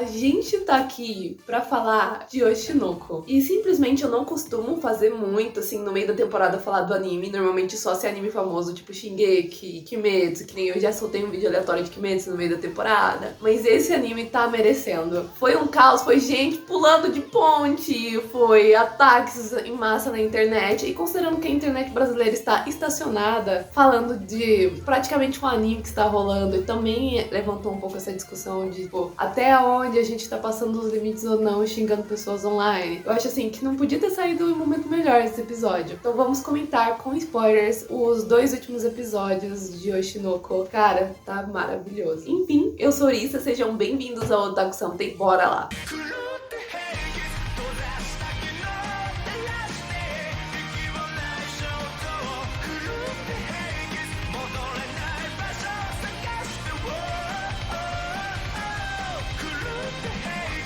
A gente tá aqui pra falar de Oshinoko. E simplesmente eu não costumo fazer muito, assim, no meio da temporada falar do anime. Normalmente só se é anime famoso, tipo Shingeki, Kimetsu, que nem eu já soltei um vídeo aleatório de Kimetsu no meio da temporada. Mas esse anime tá merecendo. Foi um caos, foi gente pulando de ponte, foi ataques em massa na internet. E considerando que a internet brasileira está estacionada, falando de praticamente um anime que está rolando, e também levantou um pouco essa discussão de, tipo, até onde a gente tá passando os limites ou não, xingando pessoas online. Eu acho assim que não podia ter saído em um momento melhor esse episódio. Então vamos comentar com spoilers os 2 últimos episódios de Oshinoko. Cara, tá maravilhoso. Enfim, eu sou Rissa, sejam bem-vindos ao Otaku Samten, bora lá!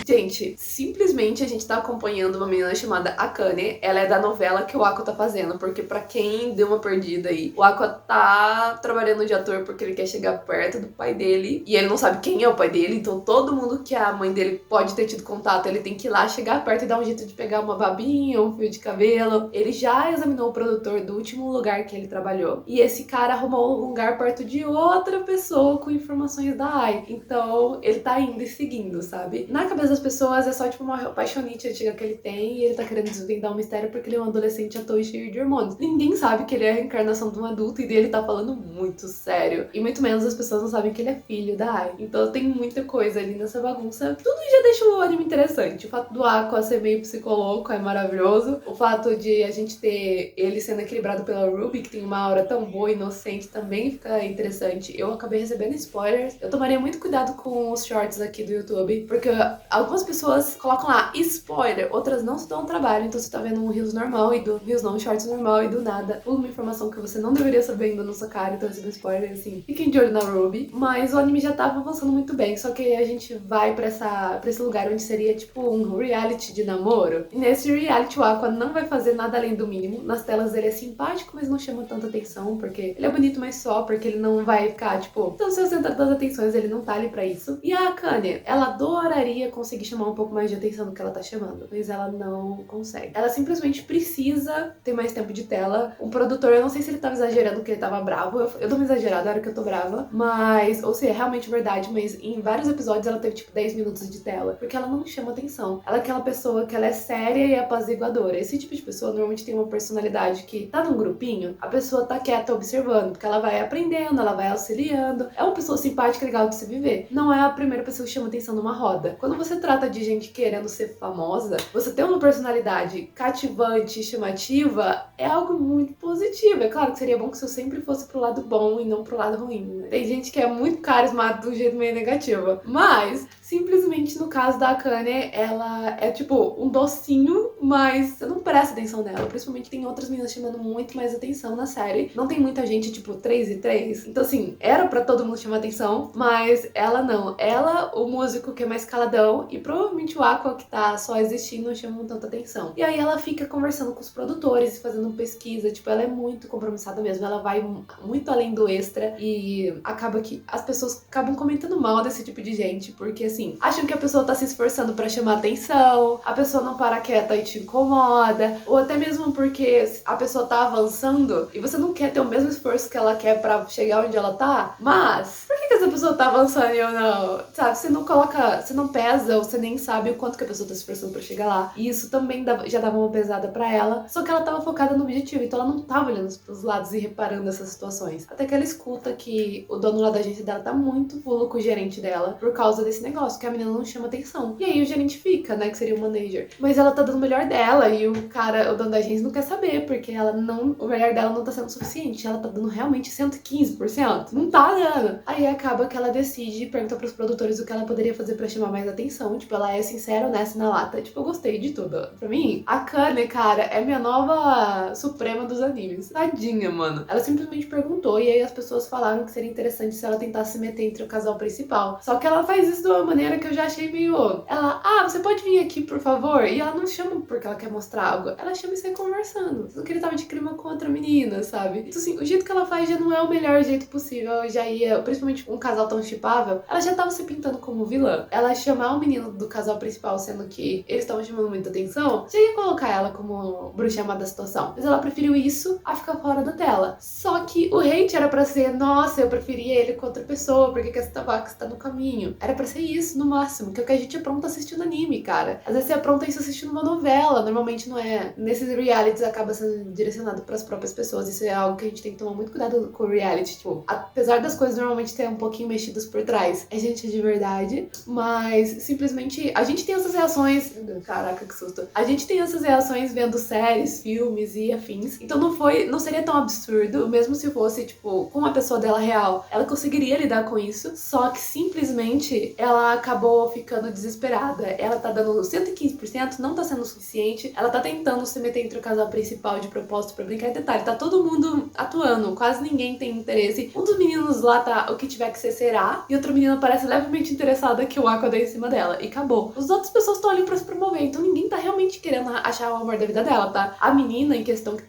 Gente, simplesmente a gente tá acompanhando uma menina chamada Akane. Ela é da novela que o Ako tá fazendo, porque pra quem deu uma perdida aí, o Ako tá trabalhando de ator porque ele quer chegar perto do pai dele, e ele não sabe quem é o pai dele, então todo mundo que a mãe dele pode ter tido contato, ele tem que ir lá, chegar perto e dar um jeito de pegar uma babinha, um fio de cabelo. Ele já examinou o produtor do último lugar que ele trabalhou, e esse cara arrumou um lugar perto de outra pessoa com informações da AI. Então, ele tá indo e seguindo, sabe? Na cabeça das pessoas é só tipo uma paixonite antiga que ele tem e ele tá querendo desvendar um mistério porque ele é um adolescente à toa e cheio de hormônios. Ninguém sabe que ele é a reencarnação de um adulto e dele tá falando muito sério. E muito menos as pessoas não sabem que ele é filho da Ai. Então tem muita coisa ali nessa bagunça. Tudo já deixa o anime interessante. O fato do Aqua ser meio psicoloco é maravilhoso. O fato de a gente ter ele sendo equilibrado pela Ruby, que tem uma aura tão boa e inocente, também fica interessante. Eu acabei recebendo spoilers. Eu tomaria muito cuidado com os shorts aqui do YouTube, porque algumas pessoas colocam lá spoiler, outras não se dão trabalho, então você tá vendo um Reels normal e do Reels não, um Shorts normal e do nada pula uma informação que você não deveria saber ainda na sua cara, então recebeu spoiler, assim, fiquem de olho na Ruby. Mas o anime já tava avançando muito bem, só que a gente vai pra esse lugar onde seria tipo um reality de namoro. E nesse reality o Aqua não vai fazer nada além do mínimo. Nas telas ele é simpático, mas não chama tanta atenção, porque ele é bonito, mas só porque ele não vai ficar, tipo, então se eu centrar todas as atenções, ele não tá ali pra isso. E a Akane, ela adoraria conseguir chamar um pouco mais de atenção do que ela tá chamando, mas ela não consegue. Ela simplesmente precisa ter mais tempo de tela. O produtor, eu não sei se ele tava exagerando porque ele tava bravo, eu dou uma exagerada na hora que eu tô brava, mas, ou se é realmente verdade, mas em vários episódios ela teve tipo 10 minutos de tela, porque ela não chama atenção. Ela é aquela pessoa que ela é séria e apaziguadora. Esse tipo de pessoa normalmente tem uma personalidade que tá num grupinho, a pessoa tá quieta observando, porque ela vai aprendendo, ela vai auxiliando. É uma pessoa simpática e legal de se viver. Não é a primeira pessoa que chama atenção numa roda. Quando você trata de gente querendo ser famosa, você ter uma personalidade cativante e chamativa é algo muito positivo. É claro que seria bom que isso sempre fosse pro lado bom e não pro lado ruim, né? Tem gente que é muito carismática do jeito meio negativo, mas simplesmente no caso da Akane, ela é tipo um docinho, mas você não presta atenção nela. Principalmente tem outras meninas chamando muito mais atenção na série. Não tem muita gente, tipo, 3 e 3. Então assim, era pra todo mundo chamar atenção, mas ela não. Ela, o músico que é mais caladão, e provavelmente o Aqua que tá só existindo não chamam tanta atenção. E aí ela fica conversando com os produtores, fazendo pesquisa, tipo, ela é muito compromissada mesmo, ela vai muito além do extra e acaba que as pessoas acabam comentando mal desse tipo de gente, porque assim, acham que a pessoa tá se esforçando pra chamar atenção, a pessoa não para quieta e te incomoda, ou até mesmo porque a pessoa tá avançando e você não quer ter o mesmo esforço que ela quer pra chegar onde ela tá, mas por que essa pessoa tá avançando e eu não? Sabe, você não coloca, você não pesa, ou você nem sabe o quanto que a pessoa tá se esforçando pra chegar lá. E isso também já dava uma pesada pra ela. Só que ela tava focada no objetivo, então ela não tava olhando pros lados e reparando essas situações. Até que ela escuta que o dono lá da agência dela tá muito pulo com o gerente dela por causa desse negócio, que a menina não chama atenção. E aí o gerente fica, né, que seria o manager. Mas ela tá dando o melhor dela e o cara, o dono da agência, não quer saber, porque ela não, o melhor dela não tá sendo suficiente. Ela tá dando realmente 115%. Não tá dando. Aí acaba que ela decide perguntar pros produtores o que ela poderia fazer pra chamar mais atenção. Tipo, ela é sincera, honesta na lata. Tipo, eu gostei de tudo. Pra mim, a Akane, cara, é minha nova suprema dos animes. Tadinha, mano. Ela simplesmente perguntou e aí as pessoas falaram que seria interessante se ela tentasse se meter entre o casal principal. Só que ela faz isso de uma maneira que eu já achei meio... Ela, você pode vir aqui, por favor? E ela não chama porque ela quer mostrar algo. Ela chama e sai conversando. Só que ele tava de clima com outra menina, sabe? Então, assim, o jeito que ela faz já não é o melhor jeito possível. Já ia, principalmente um casal tão shippável, ela já tava se pintando como vilã. Ela chamar o menino menino do casal principal, sendo que eles estavam chamando muita atenção, já ia colocar ela como bruxa má da situação. Mas ela preferiu isso a ficar fora da tela. Só que o hate era pra ser, nossa, eu preferia ele com outra pessoa, porque que essa tabaca está no caminho. Era pra ser isso, no máximo, que é o que a gente apronta assistindo anime, cara. Às vezes você apronta isso assistindo uma novela, normalmente não é. Nesses realities acaba sendo direcionado pras próprias pessoas. Isso é algo que a gente tem que tomar muito cuidado com o reality, tipo, apesar das coisas normalmente terem um pouquinho mexidas por trás, é gente de verdade, mas simplesmente a gente tem essas reações, caraca, que susto, a gente tem essas reações vendo séries, filmes e afins, então não seria tão absurdo, mesmo se fosse, tipo, com uma pessoa dela real, ela conseguiria lidar com isso, só que simplesmente ela acabou ficando desesperada, ela tá dando 115%, não tá sendo o suficiente, ela tá tentando se meter entre o casal principal de propósito pra brincar, e detalhe, tá todo mundo atuando, quase ninguém tem interesse, um dos meninos lá tá, o que tiver que ser será, e outra menina parece levemente interessada que o Aqua dá em cima dela, e acabou. As outras pessoas estão ali pra se promover, então ninguém tá realmente querendo achar o amor da vida dela, tá? A menina em questão que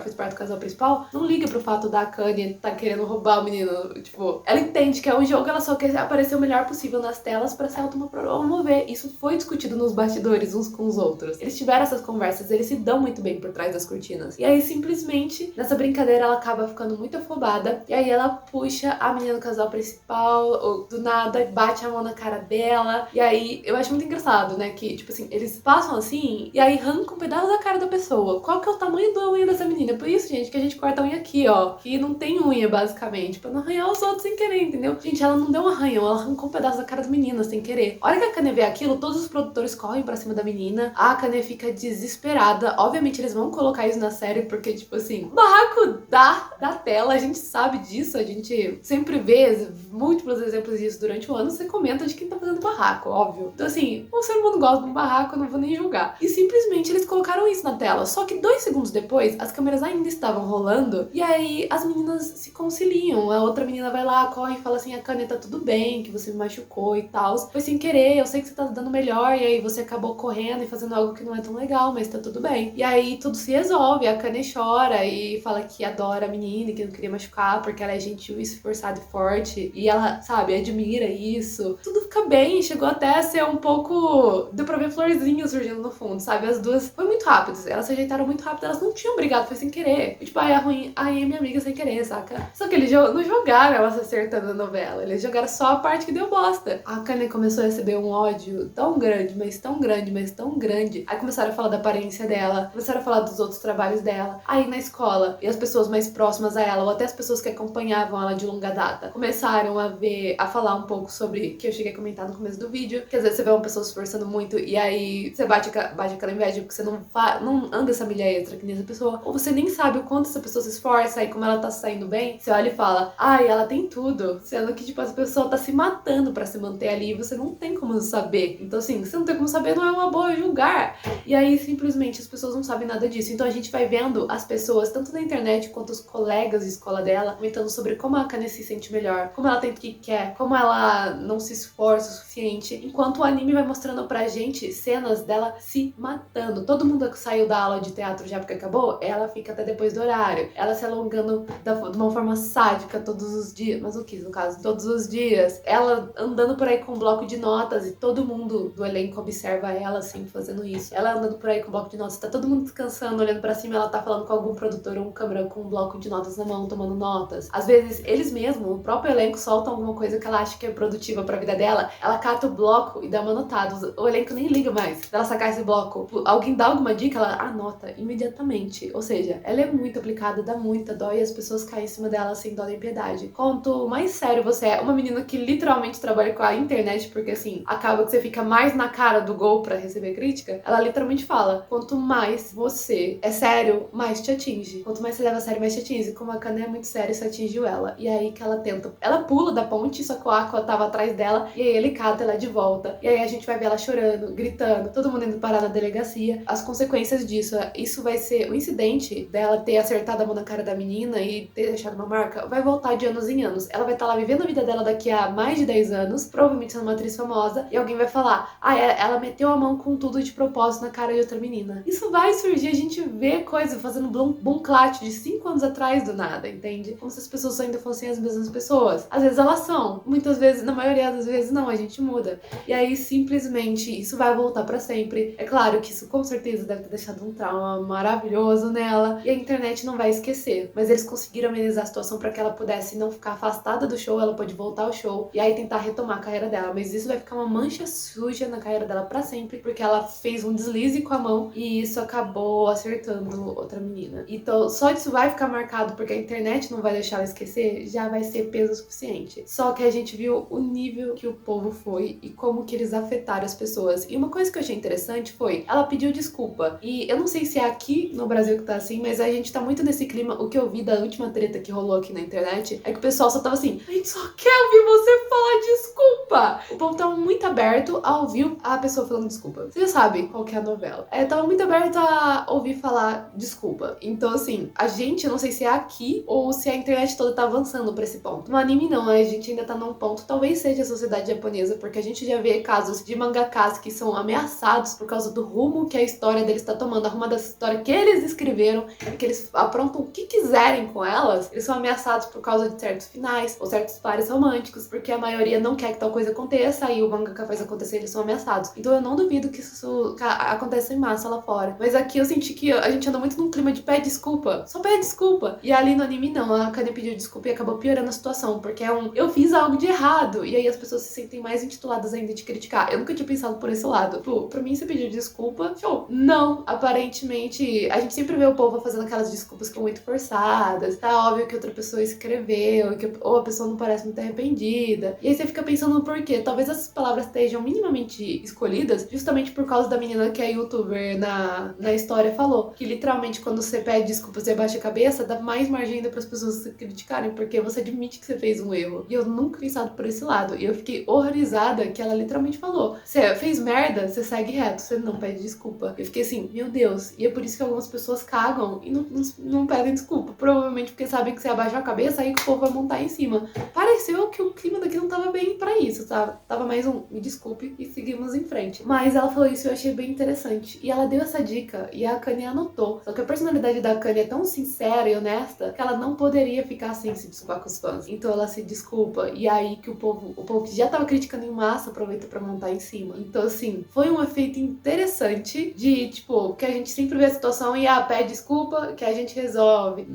fez parte do casal principal, não liga pro fato da Akane tá querendo roubar o menino, tipo, ela entende que é um jogo, ela só quer aparecer o melhor possível nas telas pra se autopromover. Isso foi discutido nos bastidores uns com os outros. Eles tiveram essas conversas, eles se dão muito bem por trás das cortinas. E aí, simplesmente, nessa brincadeira, ela acaba ficando muito afobada, e aí ela puxa a menina do casal principal, ou do nada, bate a mão na cara dela, e aí, eu acho muito engraçado, né, que, tipo assim, eles passam assim, e aí arrancam um pedaço da cara da pessoa. Qual que é o tamanho da unha dessa menina? Por isso, gente, que a gente corta a unha aqui, ó, que não tem unha, basicamente, pra não arranhar os outros sem querer, entendeu? Gente, ela não deu um arranhão, ela arrancou um pedaço da cara da menina sem querer. A hora que a Akane vê aquilo, todos os produtores correm pra cima da menina, a Akane fica desesperada. Obviamente, eles vão colocar isso na série, porque, tipo assim, o barraco da tela, a gente sabe disso, a gente sempre vê múltiplos exemplos disso durante o ano, você comenta de quem tá fazendo barraco, óbvio. Então, assim, o ser humano gosta de um barraco, eu não vou nem julgar. E simplesmente eles colocaram isso na tela. Só que 2 segundos depois, as câmeras ainda estavam rolando, e aí as meninas se conciliam. A outra menina vai lá, corre e fala assim: Akane, tá tudo bem, que você me machucou e tal. Foi sem querer, eu sei que você tá dando melhor, e aí você acabou correndo e fazendo algo que não é tão legal, mas tá tudo bem. E aí tudo se resolve, a Akane chora e fala que adora a menina, que não queria machucar, porque ela é gentil, esforçada e forte, e ela, sabe, admira isso. Tudo fica bem, chegou até a ser um pouco... Deu pra ver florzinhas surgindo no fundo, sabe? As duas foi muito rápido, elas se ajeitaram muito rápido, elas não tinham brigado, foi sem querer. E, tipo, é ruim, aí é minha amiga sem querer, saca? Só que eles não jogaram ela se acertando na novela, eles jogaram só a parte que deu bosta. A Akane começou a receber um ódio tão grande, mas tão grande, mas tão grande. Aí começaram a falar da aparência dela, começaram a falar dos outros trabalhos dela. Aí na escola, e as pessoas mais próximas a ela, ou até as pessoas que acompanhavam ela de longa data, começaram a falar um pouco sobre, que eu cheguei a comentar no começo do vídeo, que às vezes você vê uma pessoa se esforçando muito e aí você bate aquela inveja porque você não anda essa milha extra que nem essa pessoa, ou você nem sabe o quanto essa pessoa se esforça e como ela tá saindo bem, você olha e fala, ai, ela tem tudo, sendo que, tipo, essa pessoa tá se matando pra se manter ali e você não tem como saber. Então, assim, você não tem como saber, não é uma boa julgar. E aí, simplesmente, as pessoas não sabem nada disso. Então, a gente vai vendo as pessoas, tanto na internet quanto os colegas de escola dela, comentando sobre como a Akane se sente melhor, como ela tem o que quer, como ela não se esforça o suficiente, enquanto o anime vai mostrando pra gente cenas dela se matando. Todo mundo que saiu da aula de teatro já porque acabou, ela fica até depois do horário, ela se alongando de uma forma sádica todos os dias, masoquismo no caso, todos os dias, ela andando por aí com um bloco de notas e todo mundo do elenco observa ela assim fazendo isso, ela andando por aí com um bloco de notas, tá todo mundo descansando, olhando pra cima, ela tá falando com algum produtor ou um câmera com um bloco de notas na mão, tomando notas. Às vezes eles mesmos, o próprio elenco soltam alguma coisa que ela acha que é produtiva pra vida dela, ela cata o bloco e dá uma anotada, o elenco nem liga mais dela sacar esse bloco, alguém dá alguma dica, ela anota imediatamente, ou seja, ela é muito aplicada, dá muita dó e as pessoas caem em cima dela sem dó nem piedade. Quanto mais sério você é, uma menina que literalmente trabalha com a internet, porque assim, acaba que você fica mais na cara do gol pra receber crítica, ela literalmente fala, quanto mais você é sério, mais te atinge. Quanto mais você leva a sério, mais te atinge. Como a Akane é muito séria, isso atingiu ela. E aí que ela tenta, ela pula da ponte, só que o Aqua tava atrás dela, e aí ele cata ela de volta. E aí a gente vai ver ela chorando, gritando, todo mundo indo parar na delegacia. As consequências disso, isso vai ser o incidente dela ter acertado a mão na cara da menina e ter deixado uma marca, vai voltar de anos em anos. Ela vai estar lá vivendo a vida dela daqui a mais de 10 anos, provavelmente sendo uma atriz famosa, e alguém vai falar, ela meteu a mão com tudo de propósito na cara de outra menina. Isso vai surgir, a gente vê coisa fazendo boom-clat de 5 anos atrás do nada, entende? Como se as pessoas ainda fossem as mesmas pessoas. Às vezes elas são, muitas vezes, na maioria das vezes não, a gente muda. E aí, simplesmente, isso vai voltar pra sempre. É claro que isso com certeza deve ter deixado um trauma maravilhoso nela. E a internet não vai esquecer. Mas eles conseguiram amenizar a situação pra que ela pudesse não ficar afastada do show, ela pode voltar ao show e aí tentar retomar a carreira dela. Mas isso vai ficar uma mancha suja na carreira dela pra sempre, porque ela fez um deslize com a mão e isso acabou acertando outra menina. Então, só isso vai ficar marcado porque a internet não vai deixar ela esquecer, já vai ser peso suficiente. Só que a gente viu o nível que o povo foi e como que eles afetaram as pessoas. E uma coisa que eu achei interessante foi, ela pediu desculpa. E eu não sei se é aqui no Brasil que tá assim, mas a gente tá muito nesse clima. O que eu vi da última treta que rolou aqui na internet é que o pessoal só tava assim, a gente só quer ouvir você falar desculpa. O povo tava muito aberto a ouvir a pessoa falando desculpa. Você já sabe qual que é a novela. Tava muito aberto a ouvir falar desculpa. Então, assim, a gente, eu não sei se é aqui ou se a internet toda tá avançando pra esse ponto. No anime não, a gente ainda tá num ponto, talvez seja a sociedade japonesa, porque a gente já vê casos de mangakas que são ameaçados por causa do rumo que a história deles tá tomando, a rumo da história que eles escreveram, e que eles aprontam o que quiserem com elas. Eles são ameaçados por causa de certos finais, ou certos pares românticos, porque a maioria não quer que tal coisa aconteça, e o mangaka faz acontecer, eles são ameaçados. Então eu não duvido que isso aconteça em massa lá fora. Mas aqui eu senti que a gente anda muito num clima de pede desculpa, só pede desculpa. E ali no anime não, a Akane pediu desculpa e acabou piorando a situação, porque é eu fiz algo de errado, e aí as pessoas se sentem mais intituladas ainda de criticar. Eu nunca tinha pensado por esse lado. Pô, pra mim você pediu desculpa, show. Não, aparentemente, a gente sempre vê o povo fazendo aquelas desculpas que são muito forçadas, tá óbvio que outra pessoa escreveu, ou a pessoa não parece muito arrependida. E aí você fica pensando no porquê. Talvez essas palavras estejam minimamente escolhidas justamente por causa da menina que a youtuber na história falou. Que literalmente quando você pede desculpas e abaixa a cabeça, dá mais margem ainda para as pessoas se criticarem, porque você admite que você fez um erro. E eu nunca pensado por esse lado. E eu fiquei horrorizada que ela literalmente falou: você fez merda, você segue reto, você não pede desculpa. Eu fiquei assim, meu Deus. E é por isso que algumas pessoas cagam e não pedem desculpa. Provavelmente porque sabem que você abaixou a cabeça, aí que o povo vai montar em cima. Pareceu que o clima daqui não tava bem pra isso, tá? Tava mais um me desculpe e seguimos em frente. Mas ela falou isso e eu achei bem interessante. E ela deu essa dica e a Akane anotou. Só que a personalidade da Akane é tão sincera e honesta que ela não poderia ficar sem se desculpar com os fãs. Então ela se desculpa. E aí que o povo que já tava criticando em massa aproveita pra montar em cima. Então, assim, foi um efeito interessante de, tipo, que a gente sempre vê a situação e pede desculpa, que a gente resolve.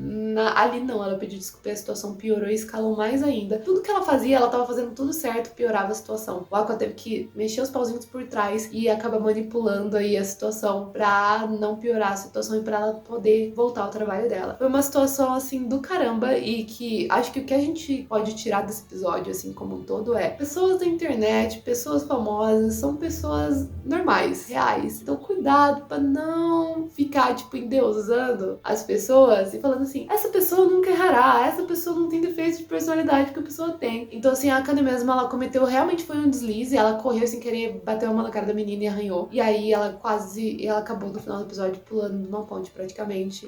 Ali não, ela pediu desculpa e a situação piorou e escalou mais ainda. Tudo que ela fazia, ela tava fazendo tudo certo, piorava a situação. O Aqua teve que mexer os pauzinhos por trás e acaba manipulando aí a situação pra não piorar a situação e pra ela poder voltar ao trabalho dela. Foi uma situação, assim, do caramba e que acho que o que a gente pode tirar desse episódio, assim, como um todo é pessoas da internet, pessoas famosas, são pessoas normais, reais. Então cuidado pra não ficar, tipo, endeusando as pessoas e falando assim, essa pessoa nunca errará, essa pessoa não tem defeito de personalidade que a pessoa tem. Então, assim, a Akane mesmo, ela cometeu, realmente foi um deslize, ela correu sem querer, bateu uma na cara da menina e arranhou. E aí ela acabou no final do episódio pulando de uma ponte praticamente,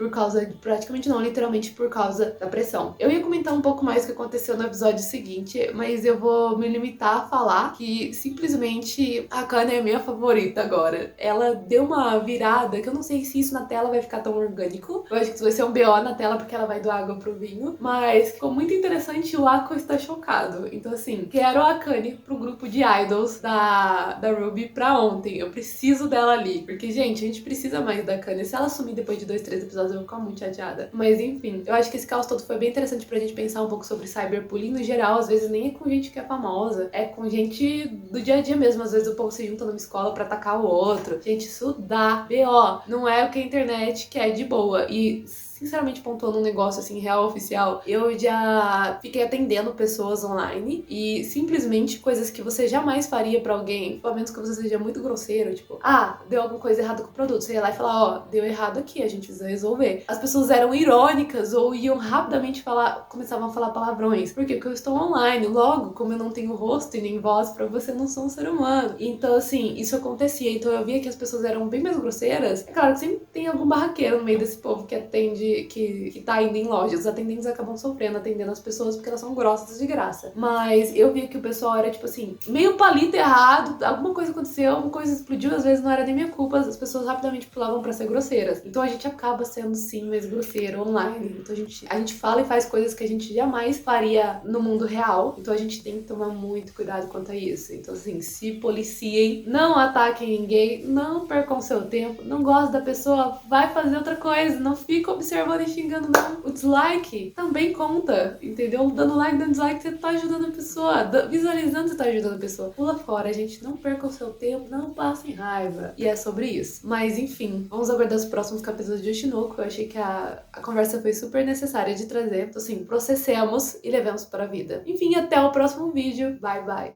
praticamente não, literalmente por causa da pressão. Eu ia comentar um pouco mais o que aconteceu no episódio seguinte, mas eu vou me limitar a falar que simplesmente a Akane é minha favorita agora. Ela deu uma virada que eu não sei se isso na tela vai ficar tão orgânico. Eu acho que isso vai ser um BO na tela porque ela vai doar água pro vinho, mas ficou muito interessante e o Aqua está chocado. Então, assim, quero a Akane pro grupo de idols da Ruby pra ontem. Eu preciso dela ali, porque, gente, a gente precisa mais da Akane. Se ela sumir depois de 2, 3 episódios, eu vou ficar muito chateada. Mas, enfim, eu acho que esse caos todo foi bem interessante pra gente pensar um pouco sobre cyberbullying no geral. Às vezes nem é com gente que é famosa, é com gente do dia a dia mesmo. Às vezes o povo se junta numa escola pra atacar o outro. Gente, isso dá BO. Não é o que a internet quer de boa. E sinceramente, pontuando um negócio assim, real, oficial, eu já fiquei atendendo pessoas online e simplesmente coisas que você jamais faria pra alguém, pelo menos que você seja muito grosseiro, tipo, deu alguma coisa errada com o produto, você ia lá e falar, deu errado aqui, a gente precisa resolver. As pessoas eram irônicas ou iam rapidamente começavam a falar palavrões. Por quê? Porque eu estou online, logo, como eu não tenho rosto e nem voz, pra você não sou um ser humano. Então, assim, isso acontecia, então eu via que as pessoas eram bem mais grosseiras. É claro que sempre tem algum barraqueiro no meio desse povo que atende que tá indo em lojas. Os atendentes acabam sofrendo, atendendo as pessoas porque elas são grossas de graça. Mas eu via que o pessoal era, tipo assim, meio palito errado, alguma coisa aconteceu, alguma coisa explodiu, às vezes não era nem minha culpa, as pessoas rapidamente pulavam pra ser grosseiras. Então a gente acaba sendo, sim, mais grosseiro online. Então a gente fala e faz coisas que a gente jamais faria no mundo real. Então a gente tem que tomar muito cuidado quanto a isso. Então, assim, se policiem, não ataquem ninguém, não percam seu tempo, não gosta da pessoa, vai fazer outra coisa, não fica observando e xingando, não. O dislike também conta, entendeu? Dando like, dando dislike, você tá ajudando a pessoa, visualizando, você tá ajudando a pessoa. Pula fora, gente, não perca o seu tempo, não passem raiva. E é sobre isso. Mas, enfim, vamos aguardar os próximos capítulos de Oshinoko. Eu achei que a conversa foi super necessária de trazer. Então, assim, processemos e levemos para a vida. Enfim, até o próximo vídeo. Bye, bye.